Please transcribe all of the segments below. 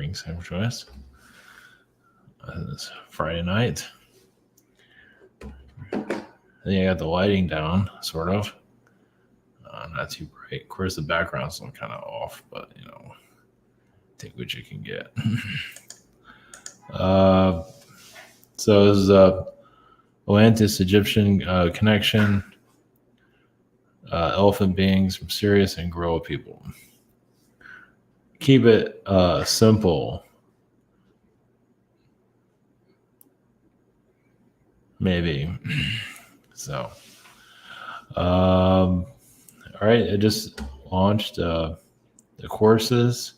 drinks and choice. It's Friday night. I think I got the lighting down, sort of. Not too bright. Of course, the background's still kind of off, but take what you can get. So this is Atlantis Egyptian connection, elephant beings from Sirius, and gorilla people. Keep it simple. Maybe. So, all right. I just launched the courses,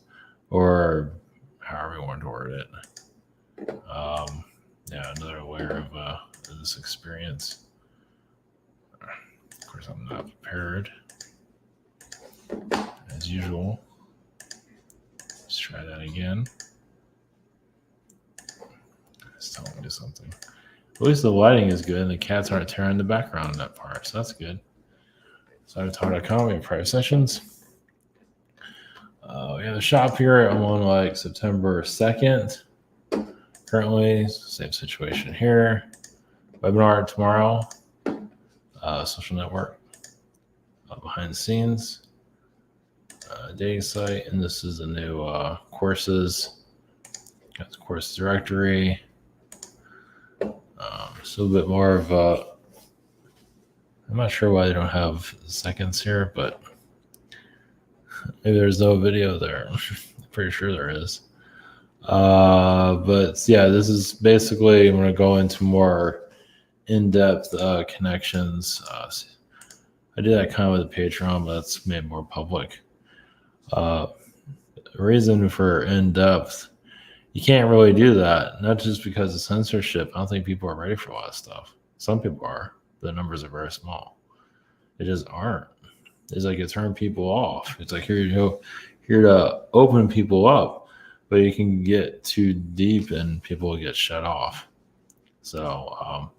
or however you want to word it. Another layer of this experience. Of course, I'm not prepared as usual. Let's try that again. It's telling me something. At least the lighting is good and the cats aren't tearing the background in that part, so that's good. So Avatar.com, we have private sessions. We have a shop here. I'm on like September 2nd. Currently, same situation here. Webinar tomorrow. Social network. Behind the scenes. Dating site. And this is the new courses. Got the course directory. Just a little bit more of I'm not sure why they don't have seconds here, but maybe there's no video there. I'm pretty sure there is. But yeah, this is basically, I'm going to go into more in-depth connections. I did that kind of with the Patreon, but that's made more public. The reason for in-depth, you can't really do that, not just because of censorship. I don't think people are ready for a lot of stuff. Some people are. The numbers are very small. They just aren't. It's like you turn people off. It's like here to open people up, but you can get too deep and people will get shut off. So,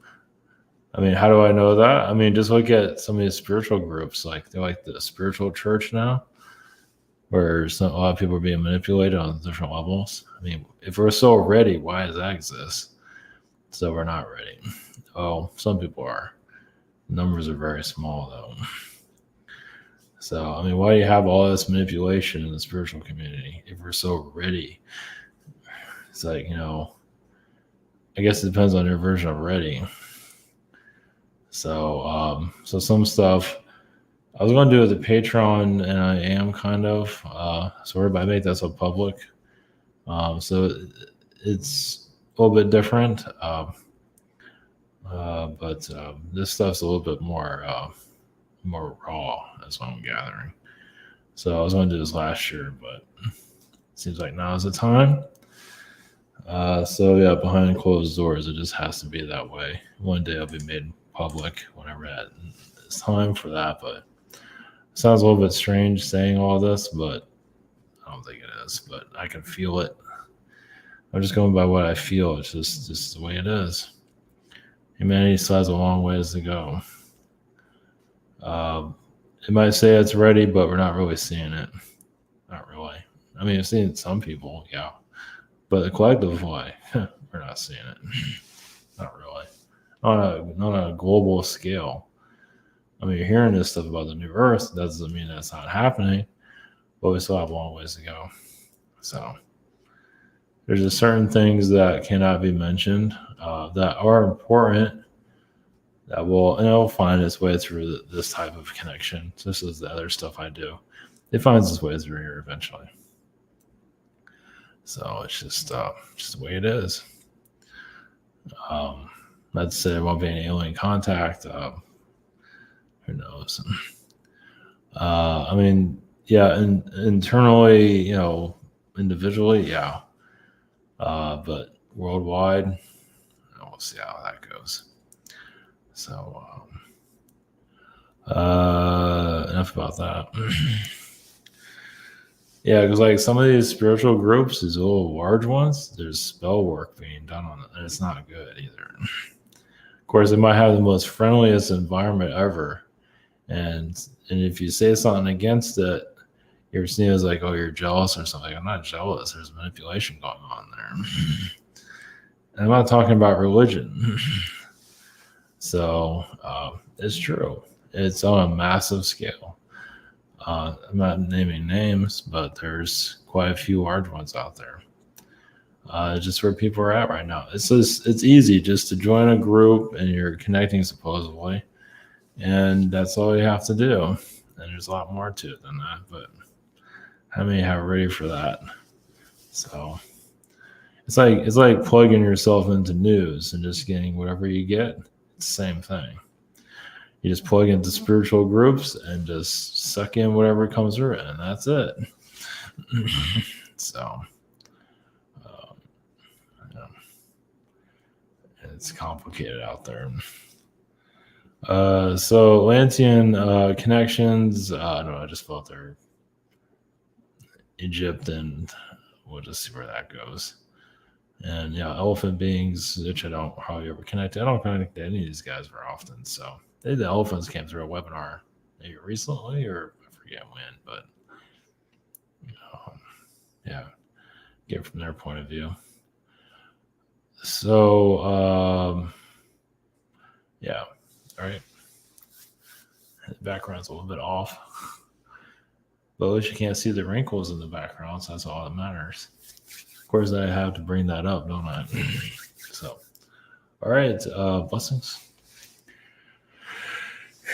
I mean, how do I know that? I mean, just look at some of these spiritual groups. Like they're like the spiritual church now, where a lot of people are being manipulated on different levels. I mean, if we're so ready, why does that exist? So we're not ready. Oh, some people are. Numbers are very small, though. So, I mean, why do you have all this manipulation in the spiritual community if we're so ready? It's like, I guess it depends on your version of ready. So, so some stuff I was going to do with the Patreon, and I am kind of sort of. I make that so public, so it's a little bit different. But this stuff's a little bit more raw. That's what I'm gathering. So I was going to do this last year, but it seems like now is the time. So yeah, behind closed doors, it just has to be that way. One day it'll be made public whenever it's time for that. But it sounds a little bit strange saying all this, but I don't think it is. But I can feel it. I'm just going by what I feel. It's just the way it is. Humanity still has a long ways to go. It might say it's ready, but we're not really seeing it. Not really. I mean, I've seen some people, yeah. But the collective way, we're not seeing it. Not really. On a global scale. I mean, you're hearing this stuff about the new Earth. That doesn't mean that's not happening, but we still have a long ways to go. So there's just certain things that cannot be mentioned that are important that it'll find its way through this type of connection. So this is the other stuff I do. It finds its way through here eventually. So it's just the way it is. Let's say there won't be any alien contact. Who knows? I mean, yeah, internally, individually, yeah. But worldwide, we'll see how that goes. So, enough about that. Yeah, because like some of these spiritual groups, these little large ones, there's spell work being done on it, and it's not good either. Of course, they might have the most friendliest environment ever, and if you say something against it, You're seen as like, oh, you're jealous or something. I'm not jealous. There's manipulation going on there. And I'm not talking about religion. So it's true. It's on a massive scale. I'm not naming names, but there's quite a few large ones out there. Just where people are at right now. It's easy just to join a group and you're connecting supposedly, and that's all you have to do. And there's a lot more to it than that, but how many are ready for that? So it's like plugging yourself into news and just getting whatever you get. It's the same thing. You just plug into spiritual groups and just suck in whatever comes through it, and that's it. So yeah, it's complicated out there. So Atlantean connections. No, I just felt they're Egypt, and we'll just see where that goes. And yeah, elephant beings, which I don't hardly ever connect to. I don't connect to any of these guys very often. So the elephants came through a webinar maybe recently, or I forget when, but yeah, get it from their point of view. So yeah, all right. The background's a little bit off, but at least you can't see the wrinkles in the background, so that's all that matters. Of course, I have to bring that up, don't I? So, all right, blessings.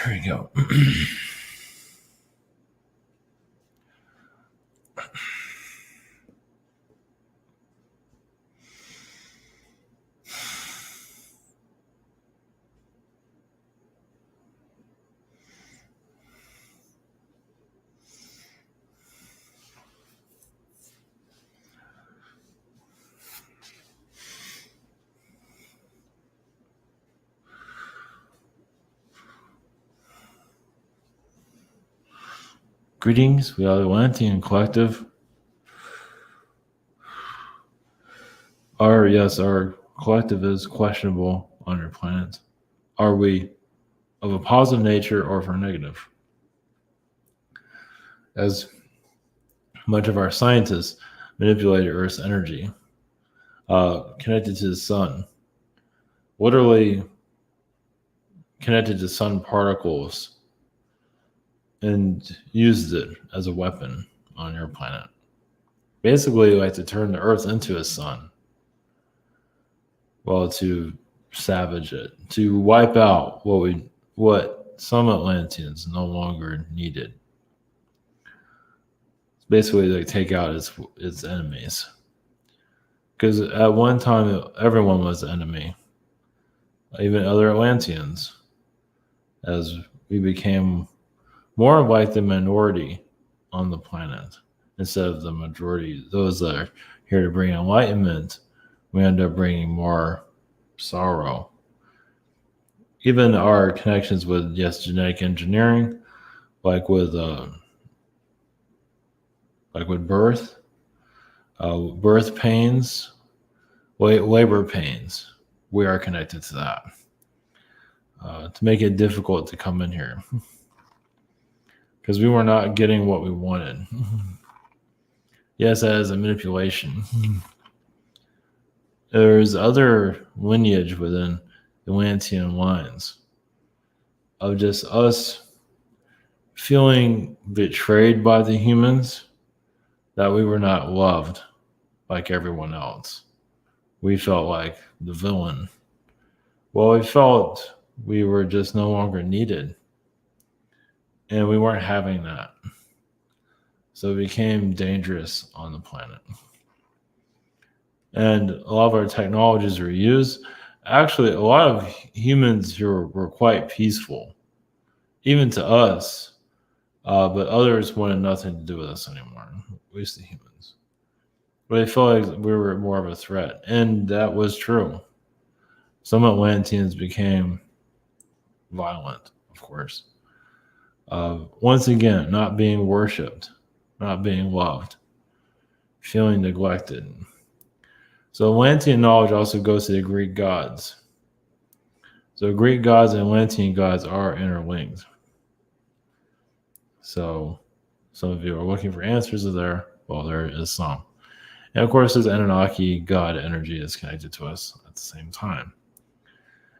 Here we go. Greetings, we are the Atlantean Collective. Our collective is questionable on your planet. Are we of a positive nature or for negative? As much of our scientists manipulate Earth's energy, connected to the sun, literally connected to sun particles, and used it as a weapon on your planet. Basically, like to turn the Earth into a sun. Well, to savage it, to wipe out what some Atlanteans no longer needed. Basically, like take out its enemies. Because at one time, everyone was the enemy, even other Atlanteans, as we became more like the minority on the planet instead of the majority. Those that are here to bring enlightenment, we end up bringing more sorrow. Even our connections with, genetic engineering, like with birth pains, labor pains, we are connected to that. To make it difficult to come in here. Because we were not getting what we wanted. Yes, that is a manipulation. There's other lineage within the Atlantean lines of just us feeling betrayed by the humans, that we were not loved like everyone else. We felt like the villain. Well, we felt we were just no longer needed. And we weren't having that. So it became dangerous on the planet. And a lot of our technologies were used. Actually, a lot of humans here were quite peaceful, even to us. But others wanted nothing to do with us anymore, at least the humans. But they felt like we were more of a threat. And that was true. Some Atlanteans became violent, of course. Once again, not being worshipped, not being loved, feeling neglected. So Atlantean knowledge also goes to the Greek gods. So Greek gods and Atlantean gods are interlinked. So Some of you are looking for answers there. Well, there is some. And of course, this Anunnaki God energy is connected to us at the same time.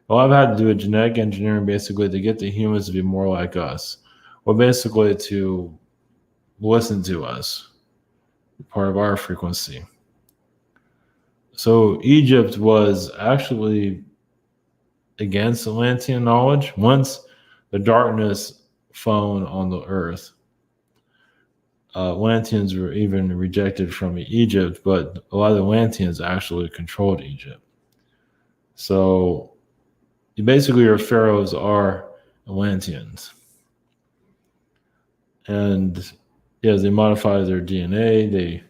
Well, I've had to do with genetic engineering basically to get the humans to be more like us. Well, basically to listen to us, part of our frequency. So Egypt was actually against Atlantean knowledge once the darkness fell on the earth. Atlanteans were even rejected from Egypt, but a lot of the Atlanteans actually controlled Egypt. So basically your pharaohs are Atlanteans. And they modified their DNA. They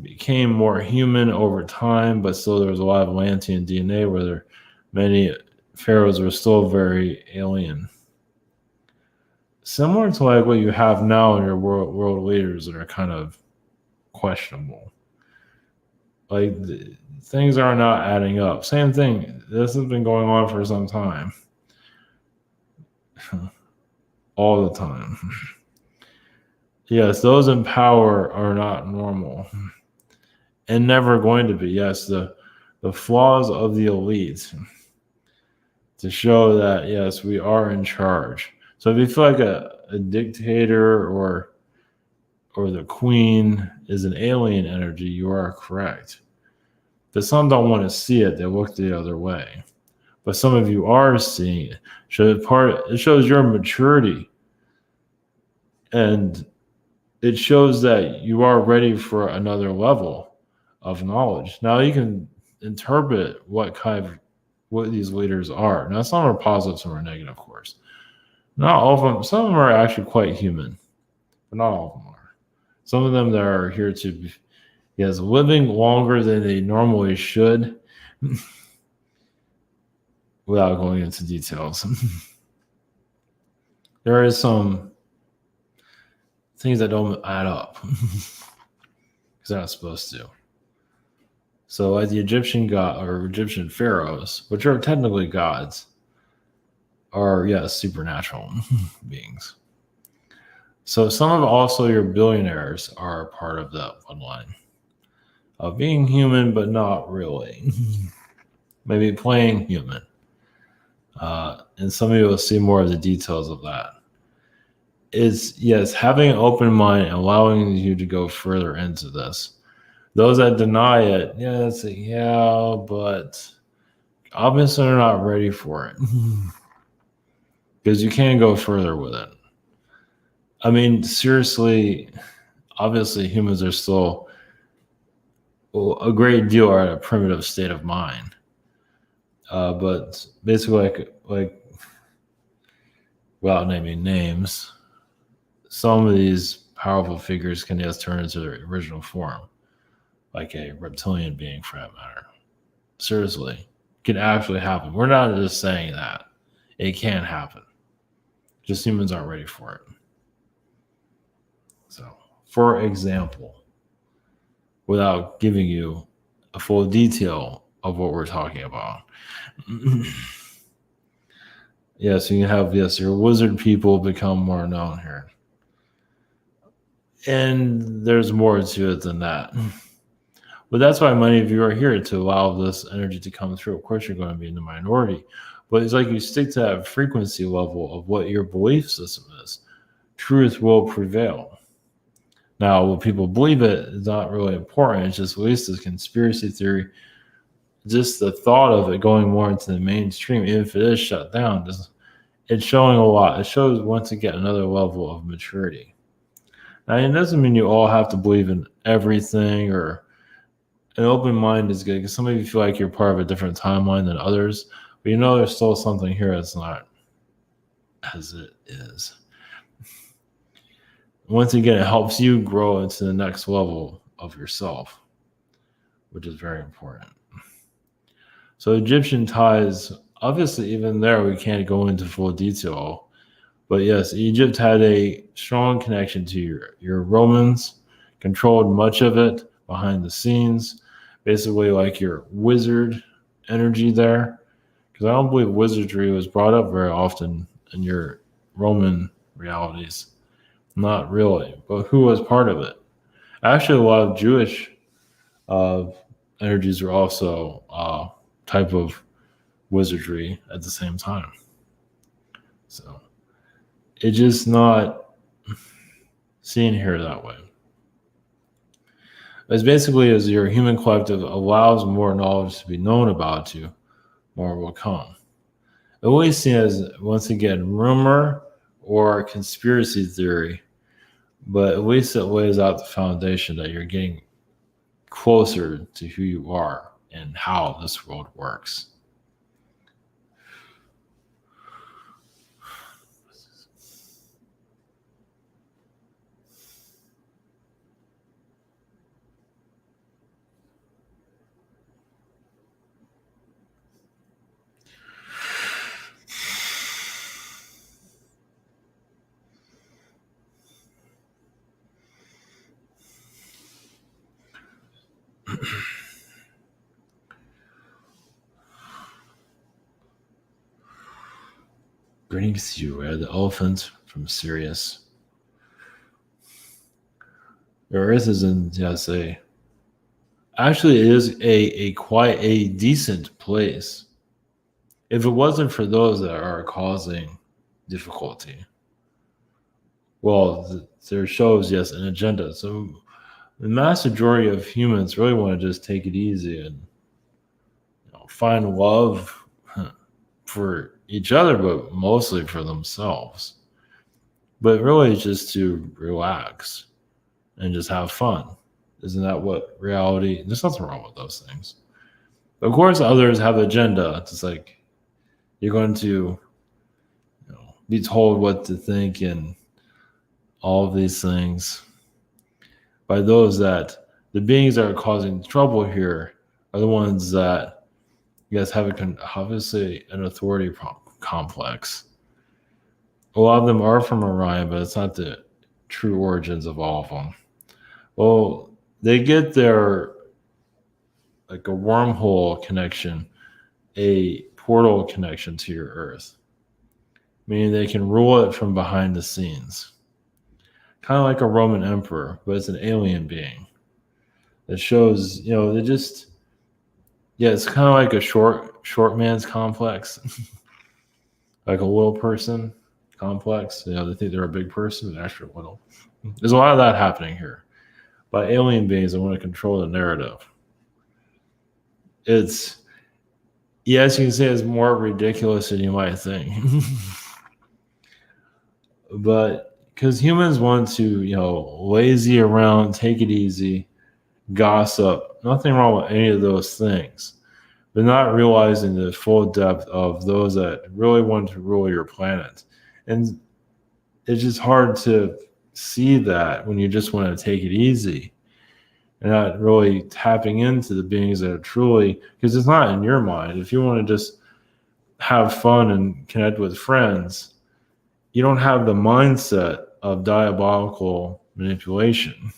became more human over time, but still there was a lot of Atlantean DNA where many pharaohs were still very alien. Similar to like what you have now in your world leaders that are kind of questionable. Like things are not adding up. Same thing. This has been going on for some time. All the time. Yes, those in power are not normal. And never going to be. Yes, the flaws of the elite to show that, yes, we are in charge. So if you feel like a dictator or the queen is an alien energy, you are correct. But some don't want to see it. They look the other way. But some of you are seeing it. It shows your maturity. And it shows that you are ready for another level of knowledge. Now you can interpret what these leaders are. Now some are positive, some are negative, of course. Not all of them. Some of them are actually quite human, but not all of them are. Some of them that are here to be, living longer than they normally should, without going into details. There is some things that don't add up because they're not supposed to. So like the Egyptian god or Egyptian pharaohs, which are technically gods, are supernatural beings. So some of also your billionaires are part of that bloodline of being human, but not really. Maybe playing human. And some of you will see more of the details of that. Is having an open mind and allowing you to go further into this. Those that deny it, but obviously they're not ready for it. Because you can go further with it. I mean, seriously, obviously humans are still a great deal are at a primitive state of mind. But basically like without naming names, some of these powerful figures can just turn into their original form, like a reptilian being for that matter. Seriously, it can actually happen. We're not just saying that. It can happen. Just humans aren't ready for it. So, for example, without giving you a full detail of what we're talking about. So you have, your wizard people become more known here. And there's more to it than that. But that's why many of you are here, to allow this energy to come through. Of course, you're going to be in the minority. But it's like you stick to that frequency level of what your belief system is. Truth will prevail. Now, will people believe it is not really important. It's just at least a conspiracy theory. Just the thought of it going more into the mainstream, even if it is shut down, it's showing a lot. It shows once again another level of maturity. Now, it doesn't mean you all have to believe in everything, or an open mind is good, because some of you feel like you're part of a different timeline than others, but there's still something here that's not as it is. Once again, it helps you grow into the next level of yourself, which is very important. So Egyptian ties, obviously even there we can't go into full detail, but yes, Egypt had a strong connection to your Romans, controlled much of it behind the scenes, basically like your wizard energy there, because I don't believe wizardry was brought up very often in your Roman realities. Not really, but who was part of it? Actually, a lot of Jewish uh, energies are also type of wizardry at the same time. So it's just not seen here that way. It's basically as your human collective allows more knowledge to be known about you, more will come. Always seen as, once again, rumor or conspiracy theory, but at least it lays out the foundation that you're getting closer to who you are and how this world works. Greetings to you, the elephant from Sirius. The Earth is in, yes, actually, it is a quite a decent place. If it wasn't for those that are causing difficulty, well, there shows, yes, an agenda. So the mass majority of humans really want to just take it easy and find love for each other, but mostly for themselves. But really, just to relax and just have fun. Isn't that what reality? There's nothing wrong with those things. Of course, others have agenda. It's like you're going to be told what to think and all of these things by those that the beings that are causing trouble here are the ones that you guys have obviously an authority complex. A lot of them are from Orion, but it's not the true origins of all of them. Well, they get their like a wormhole connection, a portal connection to your Earth, meaning they can rule it from behind the scenes. Kind of like a Roman emperor, but it's an alien being. That shows, they just, it's kind of like a short man's complex, like a little person complex. They think they're a big person, but actually little. There's a lot of that happening here. By alien beings that want to control the narrative. It's, yes, you can say it's more ridiculous than you might think. But because humans want to, lazy around, take it easy, gossip, nothing wrong with any of those things, but not realizing the full depth of those that really want to rule your planet. And it's just hard to see that when you just want to take it easy and not really tapping into the beings that are truly, because it's not in your mind. If you want to just have fun and connect with friends, you don't have the mindset of diabolical manipulation.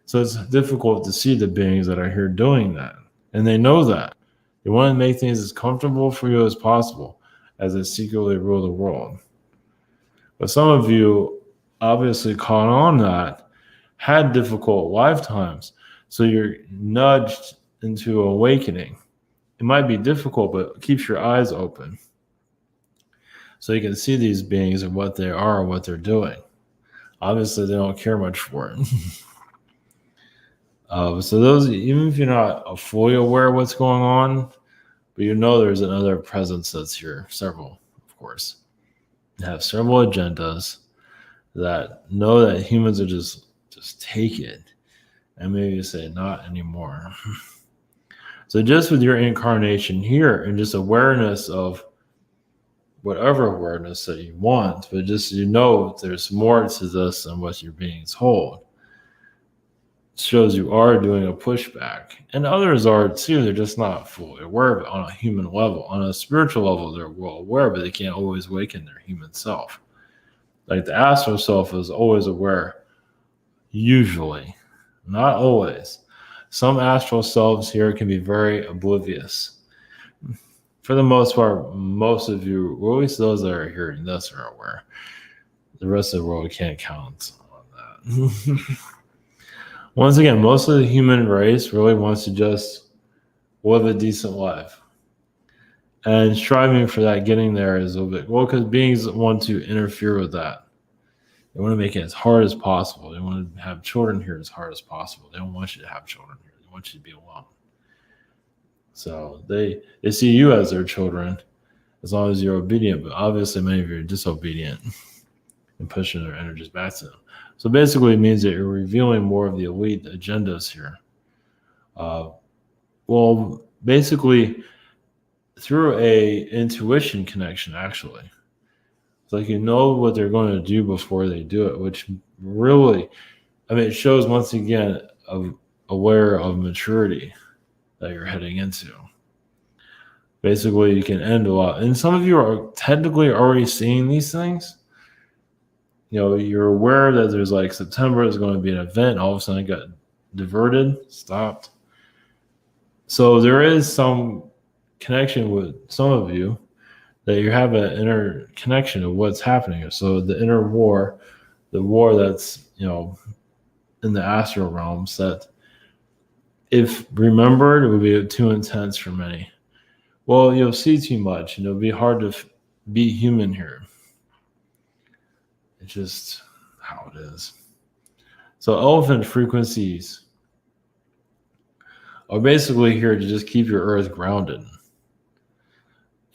So it's difficult to see the beings that are here doing that. And they know that. They want to make things as comfortable for you as possible as they secretly rule the world. But some of you obviously caught on that, had difficult lifetimes, so you're nudged into awakening. It might be difficult, but it keeps your eyes open. So you can see these beings and what they are and what they're doing. Obviously, they don't care much for it. So those, even if you're not fully aware of what's going on, but there's another presence that's here, several, of course. They have several agendas that know that humans are just take it, and maybe say not anymore. So just with your incarnation here and just awareness of whatever awareness that you want, but just there's more to this than what you're being told. It shows you are doing a pushback, and others are too. They're just not fully aware of it on a human level. On a spiritual level, they're well aware, but they can't always awaken their human self. Like the astral self is always aware, usually, not always. Some astral selves here can be very oblivious. For the most part, most of you, or at least those that are hearing this, are aware. the rest of the world can't count on that. Once again, most of the human race really wants to just live a decent life. And striving for that, getting there is a little bit, well, because beings want to interfere with that. They want to make it as hard as possible. They want to have children here as hard as possible. They don't want you to have children here. They want you to be alone. So they see you as their children as long as you're obedient. But obviously, many of you are disobedient and pushing their energies back to them. So basically, it means that you're revealing more of the elite agendas here. Well, basically, through a intuition connection, actually. It's like you know what they're going to do before they do it, which really, it shows once again aware of maturity that you're heading into. Basically, you can end a lot. And some of you are technically already seeing these things. You're aware that there's like September is going to be an event. All of a sudden it got diverted, stopped. So there is some connection with some of you that you have an inner connection of what's happening. So the inner war, the war that's, in the astral realms, that if remembered, it would be too intense for many. Well, you'll see too much, and it'll be hard to be human here. It's just how it is. So elephant frequencies are basically here to just keep your earth grounded.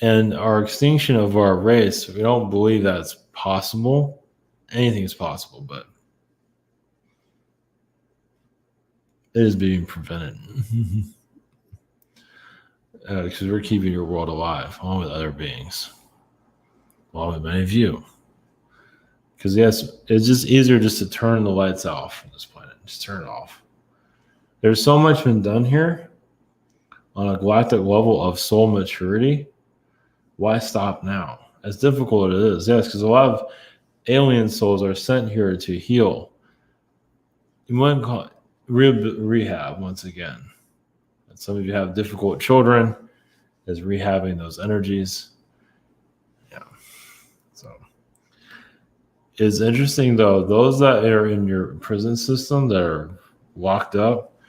And our extinction of our race, we don't believe that's possible. Anything is possible, but it is being prevented. Because we're keeping your world alive, along with other beings, along with many of you. Because yes, it's just easier just to turn the lights off on this planet. Just turn it off. There's so much been done here on a galactic level of soul maturity. Why stop now? As difficult as it is, yes, because a lot of alien souls are sent here to heal. You might call it rehab once again. And some of you have difficult children, is rehabbing those energies. Yeah. So it's interesting though, those that are in your prison system that are locked up,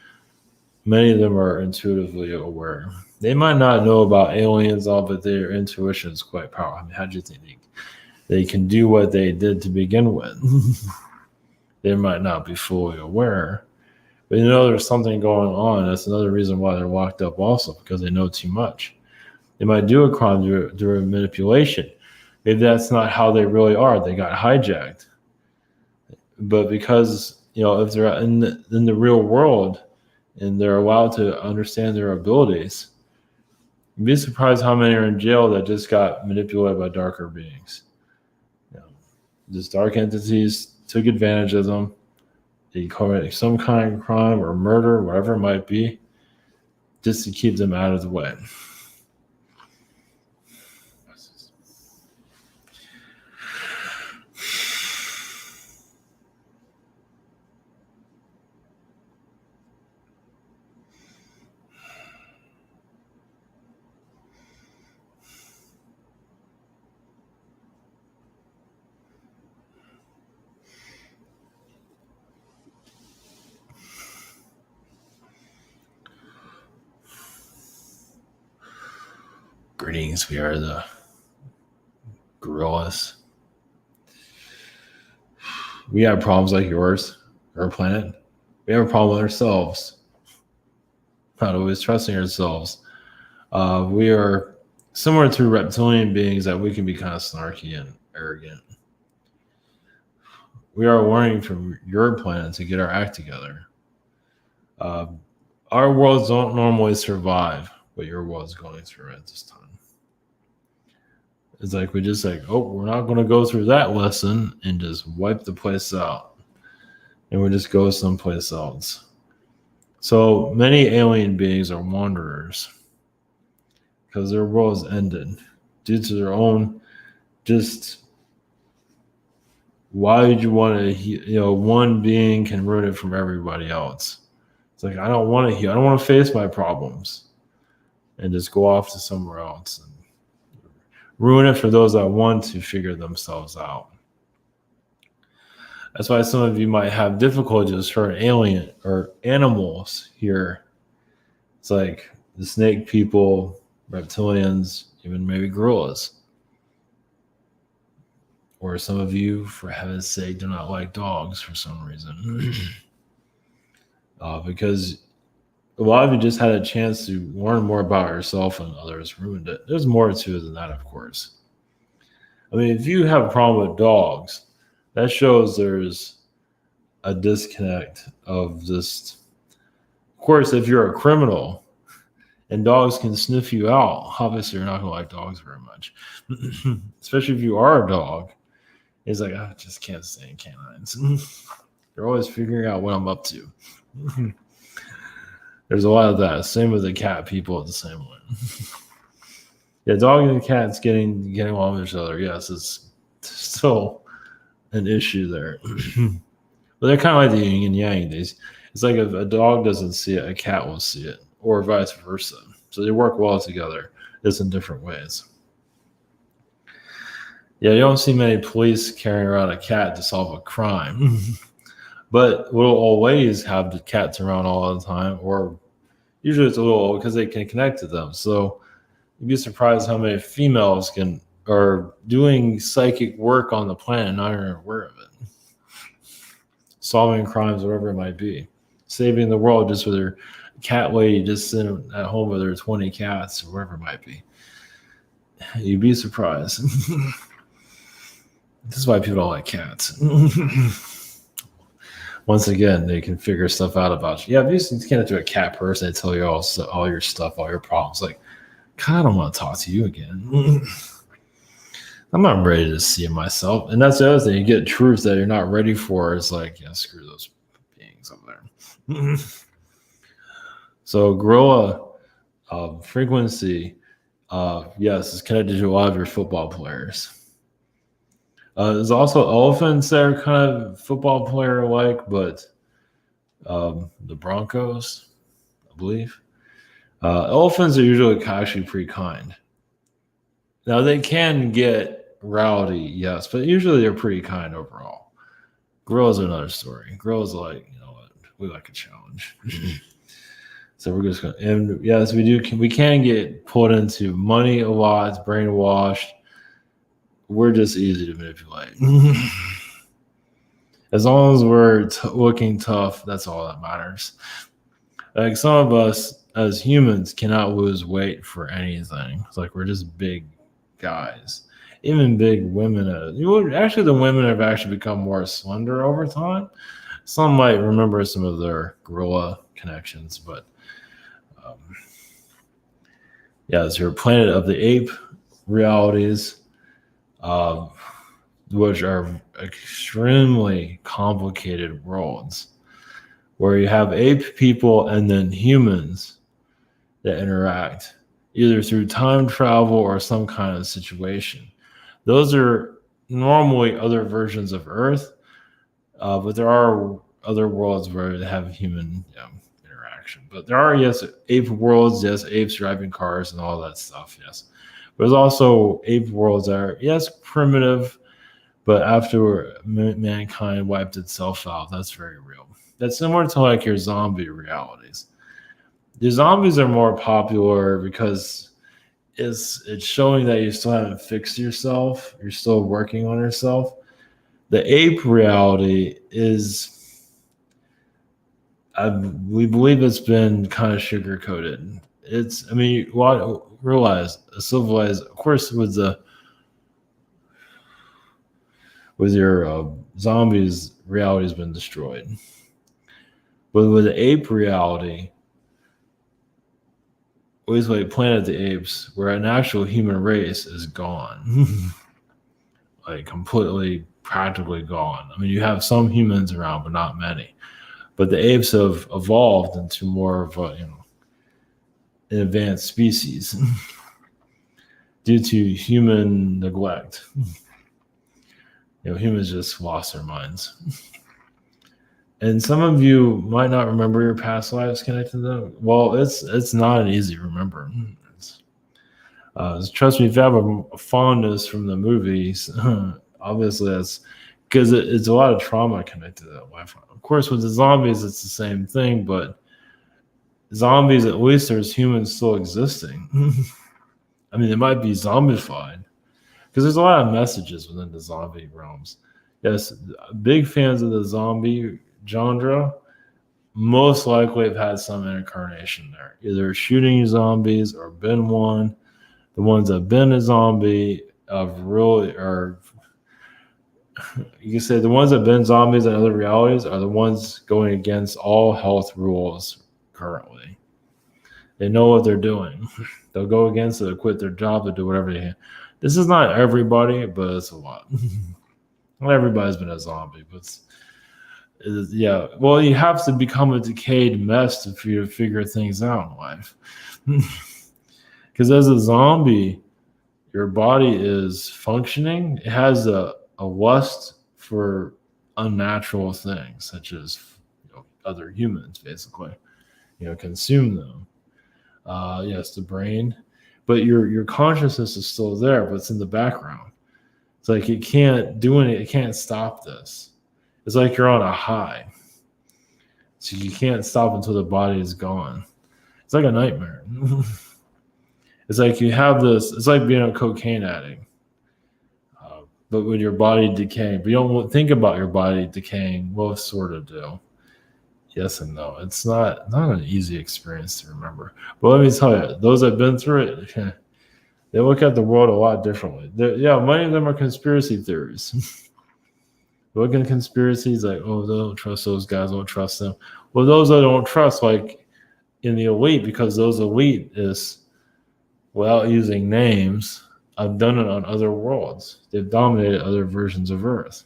many of them are intuitively aware. They might not know about aliens, all, but their intuition is quite powerful. How do you think they can do what they did to begin with? They might not be fully aware, but there's something going on. That's another reason why they're locked up also, because they know too much. They might do a crime through manipulation. Maybe that's not how they really are. They got hijacked. But because, if they're in the real world and they're allowed to understand their abilities, you'd be surprised how many are in jail that just got manipulated by darker beings. Just dark entities took advantage of them. They commit some kind of crime or murder, whatever it might be, just to keep them out of the way. Greetings, we are the gorillas. We have problems like yours, our planet. We have a problem with ourselves. Not always trusting ourselves. We are similar to reptilian beings that we can be kind of snarky and arrogant. We are learning from your planet to get our act together. Our worlds don't normally survive what your world's going through at this time. It's like we just we're not going to go through that lesson and just wipe the place out. And we just go someplace else. So many alien beings are wanderers because their world's ended due to their own why would you want to, one being can ruin it from everybody else. It's like, I don't want to heal. I don't want to face my problems and just go off to somewhere else and ruin it for those that want to figure themselves out. That's why some of you might have difficulty with certain alien or animals here. It's like the snake people, reptilians, even maybe gorillas. Or some of you, for heaven's sake, do not like dogs for some reason. Because a lot of you just had a chance to learn more about yourself and others ruined it. There's more to it than that, of course. I mean, if you have a problem with dogs, that shows there's a disconnect of just, of course, if you're a criminal and dogs can sniff you out, obviously you're not going to like dogs very much. Especially if you are a dog. It's like, I just can't stand canines. They're always figuring out what I'm up to. There's a lot of that. Same with the cat people the same way. Yeah, dog and cat's getting along with each other. Yes, it's still an issue there. But they're kind of like the yin and yang. It's like if a dog doesn't see it, a cat will see it, or vice versa. So they work well together, just in different ways. Yeah, you don't see many police carrying around a cat to solve a crime. But we'll always have the cats around all the time, or usually it's a little because they can connect to them. So you'd be surprised how many females are doing psychic work on the planet, not even aware of it. Solving crimes, whatever it might be. Saving the world just with her cat lady just sitting at home with her 20 cats, or whatever it might be. You'd be surprised. This is why people don't like cats. Once again, they can figure stuff out about you. Yeah, if you can't do a cat person, they tell you all your stuff, all your problems. Like, God, I don't want to talk to you again. I'm not ready to see it myself. And that's the other thing. You get truth that you're not ready for. It's like, yeah, screw those beings up there. So gorilla frequency, yes, is connected to a lot of your football players. There's also elephants that are kind of football player-like, but the Broncos, I believe. Elephants are usually actually pretty kind. Now, they can get rowdy, yes, but usually they're pretty kind overall. Gorillas are another story. Gorillas are like, you know what, we like a challenge. So we're just going to, and yes, we can get pulled into money a lot, brainwashed. We're just easy to manipulate. As long as we're looking tough, that's all that matters. Like some of us as humans cannot lose weight for anything. It's like we're just big guys. Even big women. Actually, the women have actually become more slender over time. Some might remember some of their gorilla connections, but yeah, it's your Planet of the Ape realities. Which are extremely complicated worlds where you have ape people and then humans that interact either through time travel or some kind of situation. Those are normally other versions of Earth, but there are other worlds where they have human interaction. But there are, yes, ape worlds, yes, apes driving cars and all that stuff, yes. There's also ape worlds that are, yes, primitive, but after mankind wiped itself out, that's very real. That's similar to like your zombie realities. The zombies are more popular because it's showing that you still haven't fixed yourself. You're still working on yourself. The ape reality is, we believe it's been kind of sugar-coated. Realize a civilized, of course, with your zombies, reality has been destroyed. But with the ape reality, at least like Planet of the Apes, where an actual human race is gone, like completely, practically gone. I mean, you have some humans around, but not many. But the apes have evolved into more of an advanced species due to human neglect. Humans just lost their minds. And some of you might not remember your past lives connected to them. Well, it's not an easy remember. Trust me, if you have a fondness from the movies, obviously that's because it's a lot of trauma connected to that Wi-Fi. Of course, with the zombies, it's the same thing, but zombies, at least there's humans still existing. I mean, they might be zombified because there's a lot of messages within the zombie realms. Yes, big fans of the zombie genre most likely have had some incarnation there, either shooting zombies or been one. The ones that have been a zombie of really, or you can say the ones that have been zombies in other realities are the ones going against all health rules currently. They know what they're doing. They'll go against it, they'll quit their job, they'll do whatever they can. This is not everybody, but it's a lot. Not everybody's been a zombie, but yeah. Well, you have to become a decayed mess for you to figure things out in life. Because as a zombie, your body is functioning. It has a lust for unnatural things, such as other humans, basically. Consume them. Yes, the brain, but your consciousness is still there, but it's in the background. It's like it can't do anything. It can't stop this. It's like you're on a high, so you can't stop until the body is gone. It's like a nightmare. It's like you have this. It's like being a cocaine addict, but with your body decaying. But you don't think about your body decaying. Well, sort of do. Yes and no. It's not an easy experience to remember. But let me tell you, those that have been through it, they look at the world a lot differently. Many of them are conspiracy theories. Look at conspiracies like, oh, they don't trust those guys, don't trust them. Well, those that don't trust, like in the elite, because those elite is, without using names, I've done it on other worlds. They've dominated other versions of Earth.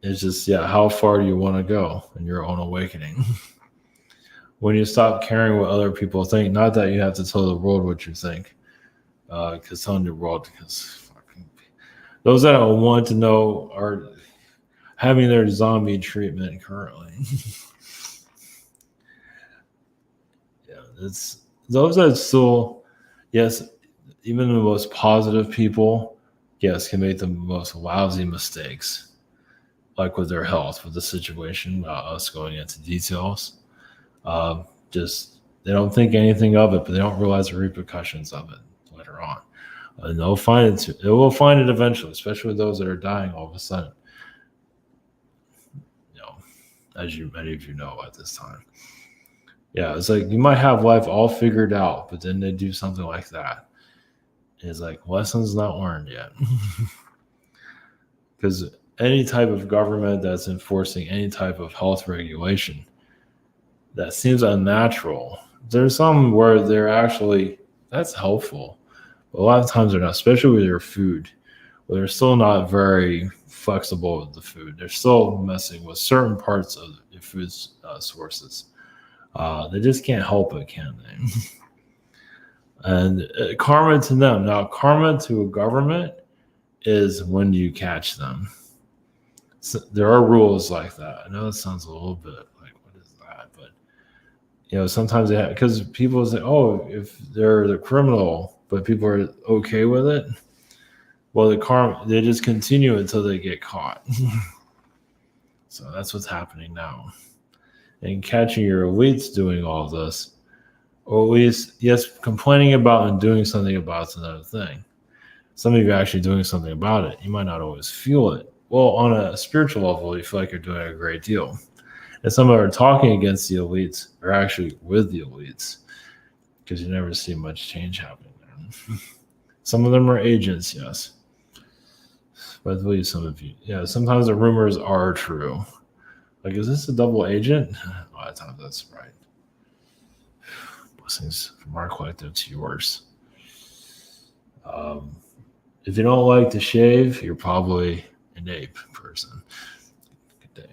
It's just, how far do you want to go in your own awakening? When you stop caring what other people think, not that you have to tell the world what you think, because telling the world, because those that don't want to know are having their zombie treatment currently. It's those that still, yes, even the most positive people, yes, can make the most lousy mistakes. Like with their health, with the situation, us going into details. Just they don't think anything of it, but they don't realize the repercussions of it later on. And they'll find it. They will find it eventually, especially with those that are dying all of a sudden. As many of you know at this time. Yeah, it's like you might have life all figured out, but then they do something like that. It's like lessons not learned yet. Because any type of government that's enforcing any type of health regulation that seems unnatural, there's some where they're actually, that's helpful. But a lot of times they're not, especially with your food, where they're still not very flexible with the food. They're still messing with certain parts of the food sources. They just can't help it, can they? And karma to them. Now, karma to a government is when you catch them. So there are rules like that. I know that sounds a little bit like, what is that? But, sometimes they have, because people say, oh, if they're the criminal, but people are okay with it, well, the karma, they just continue until they get caught. So that's what's happening now. And catching your elites doing all this, or at least, yes, complaining about and doing something about is another thing. Some of you are actually doing something about it. You might not always feel it. Well, on a spiritual level, you feel like you're doing a great deal. And some that are talking against the elites are actually with the elites, because you never see much change happening there. Some of them are agents, yes. But I believe some of you, sometimes the rumors are true. Like, is this a double agent? A lot of times that's right. Blessings from our collective to yours. If you don't like to shave, you're probably an ape person. Good day.